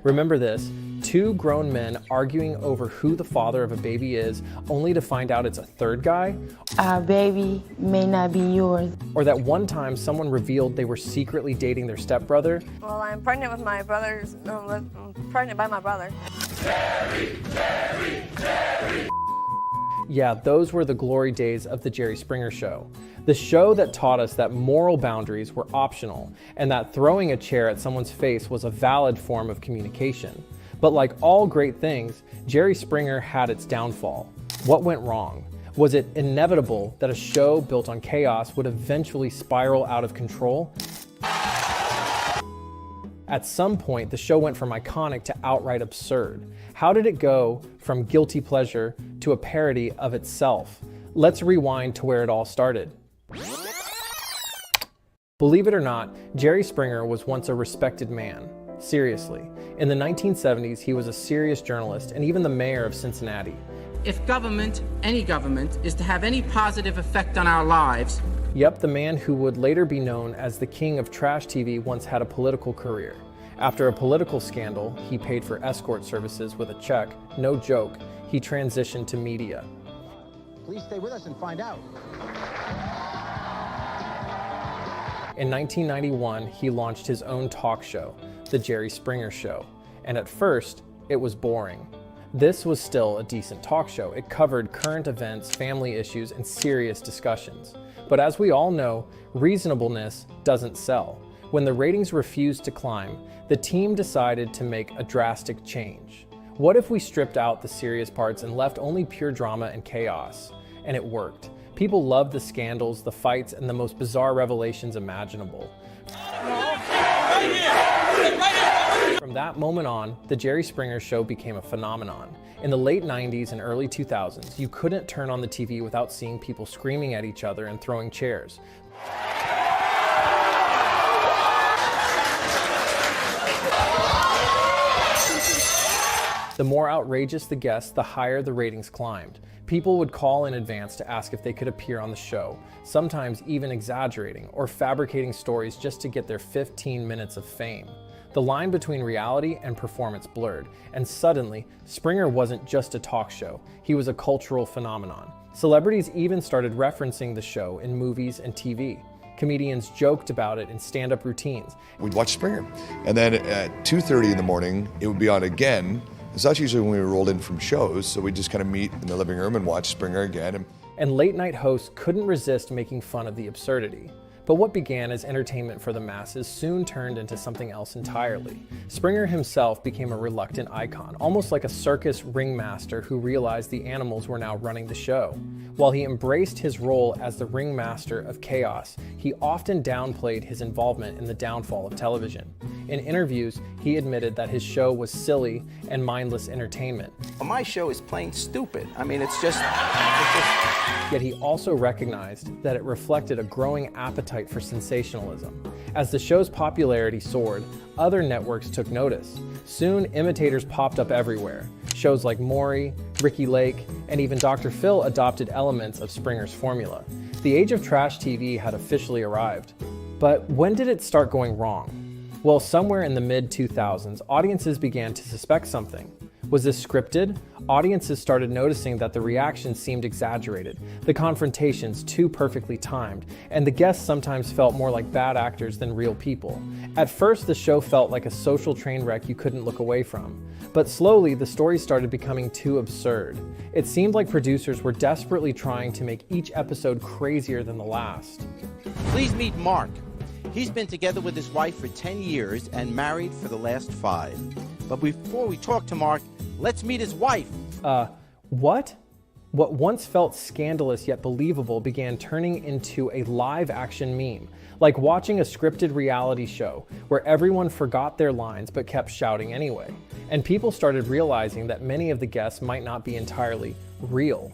Remember this, two grown men arguing over who the father of a baby is, only to find out it's a third guy? Our baby may not be yours. Or that one time someone revealed they were secretly dating their stepbrother? Well, I'm pregnant with my brother's, I'm pregnant by my brother. Jerry. Yeah, those were the glory days of the Jerry Springer Show. The show that taught us that moral boundaries were optional and that throwing a chair at someone's face was a valid form of communication. But like all great things, Jerry Springer had its downfall. What went wrong? Was it inevitable that a show built on chaos would eventually spiral out of control? At some point, the show went from iconic to outright absurd. How did it go from guilty pleasure to a parody of itself? Let's rewind to where it all started. Believe it or not, Jerry Springer was once a respected man. Seriously. In the 1970s, he was a serious journalist and even the mayor of Cincinnati. If government, any government, is to have any positive effect on our lives. Yep, the man who would later be known as the king of trash TV once had a political career. After a political scandal, he paid for escort services with a check. No joke, he transitioned to media. Please stay with us and find out. In 1991, he launched his own talk show, The Jerry Springer Show, and at first, it was boring. This was still a decent talk show. It covered current events, family issues, and serious discussions. But as we all know, reasonableness doesn't sell. When the ratings refused to climb, the team decided to make a drastic change. What if we stripped out the serious parts and left only pure drama and chaos? And it worked. People loved the scandals, the fights, and the most bizarre revelations imaginable. From that moment on, The Jerry Springer Show became a phenomenon. In the late 90s and early 2000s, you couldn't turn on the TV without seeing people screaming at each other and throwing chairs. The more outrageous the guests, the higher the ratings climbed. People would call in advance to ask if they could appear on the show, sometimes even exaggerating or fabricating stories just to get their 15 minutes of fame. The line between reality and performance blurred, and suddenly, Springer wasn't just a talk show, he was a cultural phenomenon. Celebrities even started referencing the show in movies and TV. Comedians joked about it in stand-up routines. We'd watch Springer, and then at 2:30 in the morning, it would be on again. So that's usually when we rolled in from shows, so we'd just kind of meet in the living room and watch Springer again. And late-night hosts couldn't resist making fun of the absurdity. But what began as entertainment for the masses soon turned into something else entirely. Springer himself became a reluctant icon, almost like a circus ringmaster who realized the animals were now running the show. While he embraced his role as the ringmaster of chaos, he often downplayed his involvement in the downfall of television. In interviews, he admitted that his show was silly and mindless entertainment. My show is plain stupid. I mean, it's just... Yet he also recognized that it reflected a growing appetite for sensationalism. As the show's popularity soared, other networks took notice. Soon, imitators popped up everywhere. Shows like Maury, Ricki Lake, and even Dr. Phil adopted elements of Springer's formula. The age of trash TV had officially arrived. But when did it start going wrong? Well, somewhere in the mid-2000s, audiences began to suspect something. Was this scripted? Audiences started noticing that the reactions seemed exaggerated, the confrontations too perfectly timed, and the guests sometimes felt more like bad actors than real people. At first, the show felt like a social train wreck you couldn't look away from. But slowly, the stories started becoming too absurd. It seemed like producers were desperately trying to make each episode crazier than the last. Please meet Mark. He's been together with his wife for 10 years and married for the last 5. But before we talk to Mark, let's meet his wife. What? What once felt scandalous yet believable began turning into a live-action meme, like watching a scripted reality show where everyone forgot their lines but kept shouting anyway. And people started realizing that many of the guests might not be entirely real.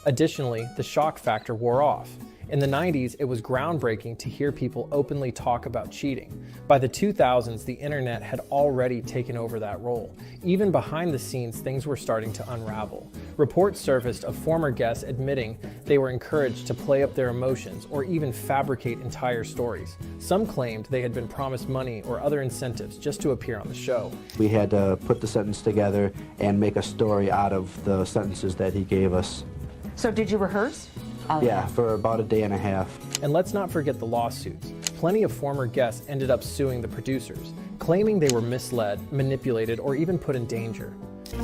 Additionally, the shock factor wore off. In the 90s, it was groundbreaking to hear people openly talk about cheating. By the 2000s, the internet had already taken over that role. Even behind the scenes, things were starting to unravel. Reports surfaced of former guests admitting they were encouraged to play up their emotions or even fabricate entire stories. Some claimed they had been promised money or other incentives just to appear on the show. We had to put the sentence together and make a story out of the sentences that he gave us. So did you rehearse? Yeah, for about a day and a half. And let's not forget the lawsuits. Plenty of former guests ended up suing the producers, claiming they were misled, manipulated, or even put in danger.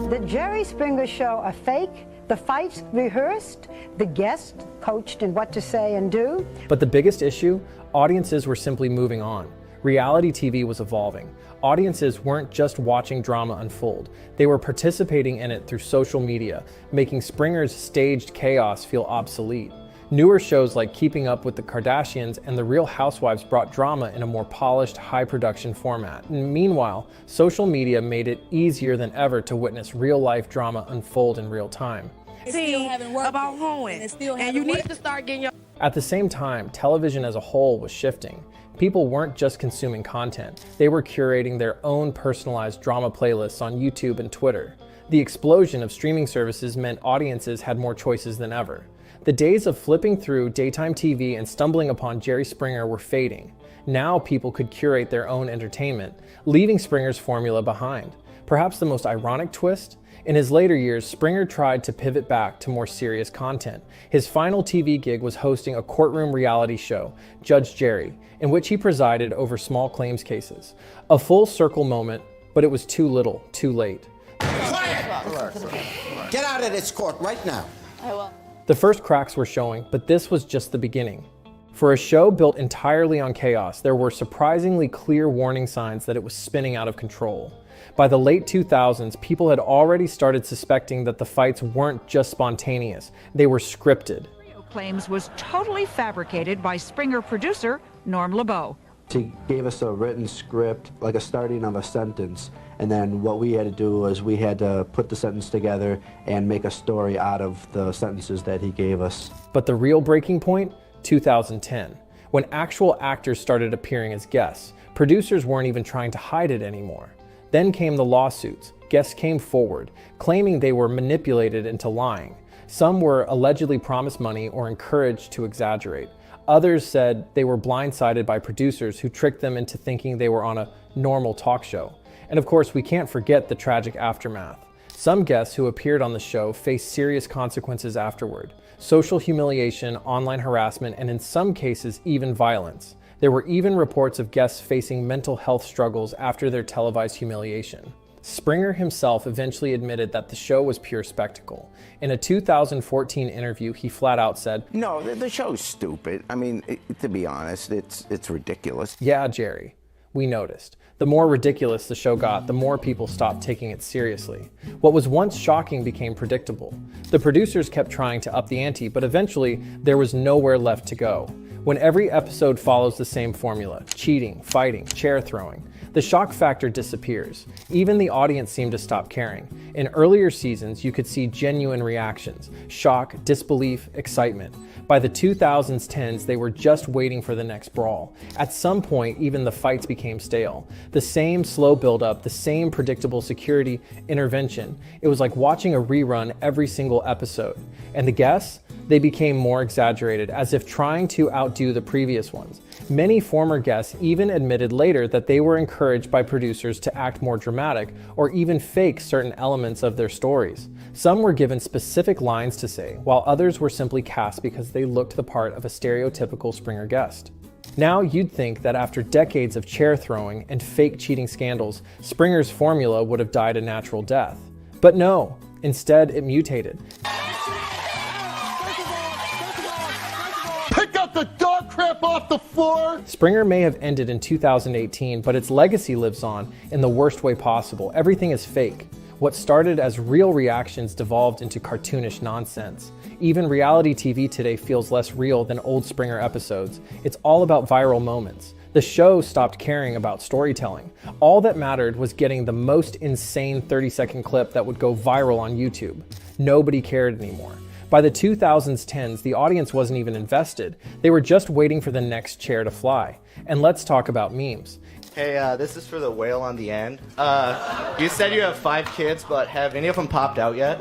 The Jerry Springer Show a fake, the fights rehearsed, the guests coached in what to say and do. But the biggest issue, audiences were simply moving on. Reality TV was evolving. Audiences weren't just watching drama unfold. They were participating in it through social media, making Springer's staged chaos feel obsolete. Newer shows like Keeping Up with the Kardashians and The Real Housewives brought drama in a more polished, high-production format. And meanwhile, social media made it easier than ever to witness real-life drama unfold in real time. See about hoeing, and you need to start getting your... At the same time, television as a whole was shifting. People weren't just consuming content, they were curating their own personalized drama playlists on YouTube and Twitter. The explosion of streaming services meant audiences had more choices than ever. The days of flipping through daytime TV and stumbling upon Jerry Springer were fading. Now people could curate their own entertainment, leaving Springer's formula behind. Perhaps the most ironic twist? In his later years, Springer tried to pivot back to more serious content. His final TV gig was hosting a courtroom reality show, Judge Jerry, in which he presided over small claims cases. A full circle moment, but it was too little, too late. Get out of this court right now. I will. The first cracks were showing, but this was just the beginning. For a show built entirely on chaos, there were surprisingly clear warning signs that it was spinning out of control. By the late 2000s, people had already started suspecting that the fights weren't just spontaneous, they were scripted. Claims was totally fabricated by Springer producer Norm LeBeau. He gave us a written script, like a starting of a sentence, and then what we had to do was we had to put the sentence together and make a story out of the sentences that he gave us. But the real breaking point? 2010. When actual actors started appearing as guests, producers weren't even trying to hide it anymore. Then came the lawsuits. Guests came forward, claiming they were manipulated into lying. Some were allegedly promised money or encouraged to exaggerate. Others said they were blindsided by producers who tricked them into thinking they were on a normal talk show. And of course, we can't forget the tragic aftermath. Some guests who appeared on the show faced serious consequences afterward: social humiliation, online harassment, and in some cases, even violence. There were even reports of guests facing mental health struggles after their televised humiliation. Springer himself eventually admitted that the show was pure spectacle. In a 2014 interview, he flat out said, "No, the show's stupid. I mean, to be honest, it's ridiculous." Yeah, Jerry, we noticed. The more ridiculous the show got, the more people stopped taking it seriously. What was once shocking became predictable. The producers kept trying to up the ante, but eventually there was nowhere left to go. When every episode follows the same formula, cheating, fighting, chair throwing, the shock factor disappears. Even the audience seemed to stop caring. In earlier seasons, you could see genuine reactions: shock, disbelief, excitement. By the 2010s, they were just waiting for the next brawl. At some point, even the fights became stale. The same slow build-up, the same predictable security intervention. It was like watching a rerun every single episode. And the guests? They became more exaggerated, as if trying to outdo the previous ones. Many former guests even admitted later that they were encouraged by producers to act more dramatic or even fake certain elements of their stories. Some were given specific lines to say, while others were simply cast because they looked the part of a stereotypical Springer guest. Now you'd think that after decades of chair throwing and fake cheating scandals, Springer's formula would have died a natural death. But no, instead it mutated. Pick up the dog crap off the floor! Springer may have ended in 2018, but its legacy lives on in the worst way possible. Everything is fake. What started as real reactions devolved into cartoonish nonsense. Even reality TV today feels less real than old Springer episodes. It's all about viral moments. The show stopped caring about storytelling. All that mattered was getting the most insane 30-second clip that would go viral on YouTube. Nobody cared anymore. By the 2010s, the audience wasn't even invested. They were just waiting for the next chair to fly. And let's talk about memes. Hey, this is for the whale on the end. You said you have 5 kids, but have any of them popped out yet?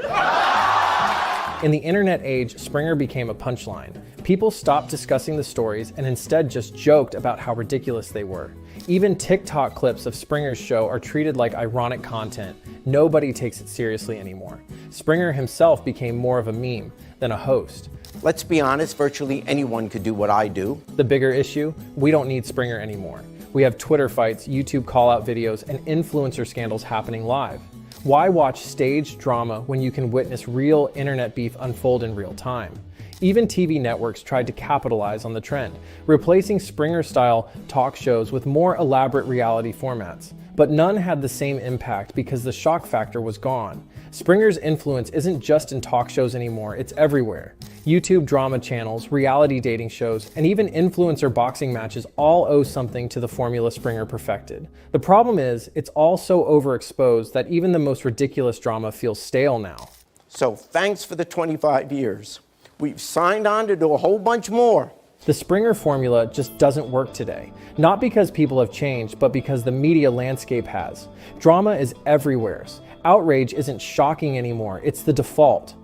In the internet age, Springer became a punchline. People stopped discussing the stories and instead just joked about how ridiculous they were. Even TikTok clips of Springer's show are treated like ironic content. Nobody takes it seriously anymore. Springer himself became more of a meme than a host. Let's be honest, virtually anyone could do what I do. The bigger issue, we don't need Springer anymore. We have Twitter fights, YouTube call-out videos, and influencer scandals happening live. Why watch staged drama when you can witness real internet beef unfold in real time? Even TV networks tried to capitalize on the trend, replacing Springer-style talk shows with more elaborate reality formats. But none had the same impact because the shock factor was gone. Springer's influence isn't just in talk shows anymore, it's everywhere. YouTube drama channels, reality dating shows, and even influencer boxing matches all owe something to the formula Springer perfected. The problem is, it's all so overexposed that even the most ridiculous drama feels stale now. So thanks for the 25 years. We've signed on to do a whole bunch more. The Springer formula just doesn't work today. Not because people have changed, but because the media landscape has. Drama is everywhere. Outrage isn't shocking anymore, it's the default.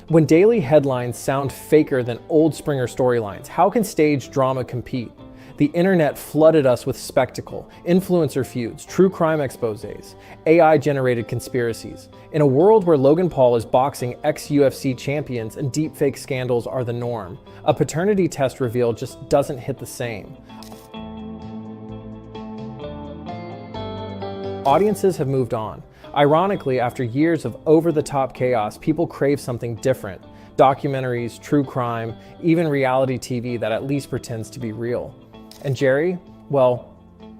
When daily headlines sound faker than old Springer storylines, how can staged drama compete? The internet flooded us with spectacle, influencer feuds, true crime exposés, AI-generated conspiracies. In a world where Logan Paul is boxing ex-UFC champions and deepfake scandals are the norm, a paternity test reveal just doesn't hit the same. Audiences have moved on. Ironically, after years of over-the-top chaos, people crave something different. Documentaries, true crime, even reality TV that at least pretends to be real. And Jerry? Well,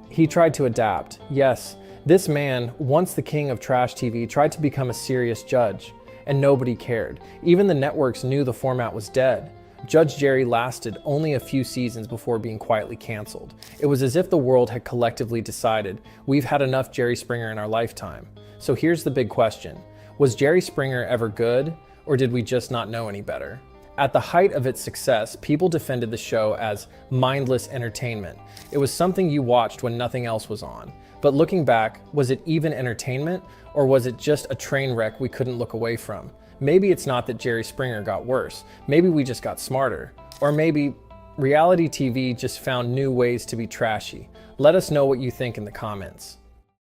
he tried to adapt. Yes, this man, once the king of trash TV, tried to become a serious judge. And nobody cared. Even the networks knew the format was dead. Judge Jerry lasted only a few seasons before being quietly canceled. It was as if the world had collectively decided, we've had enough Jerry Springer in our lifetime. So here's the big question. Was Jerry Springer ever good, or did we just not know any better? At the height of its success, people defended the show as mindless entertainment. It was something you watched when nothing else was on. But looking back, was it even entertainment, or was it just a train wreck we couldn't look away from? Maybe it's not that Jerry Springer got worse. Maybe we just got smarter. Or maybe reality TV just found new ways to be trashy. Let us know what you think in the comments.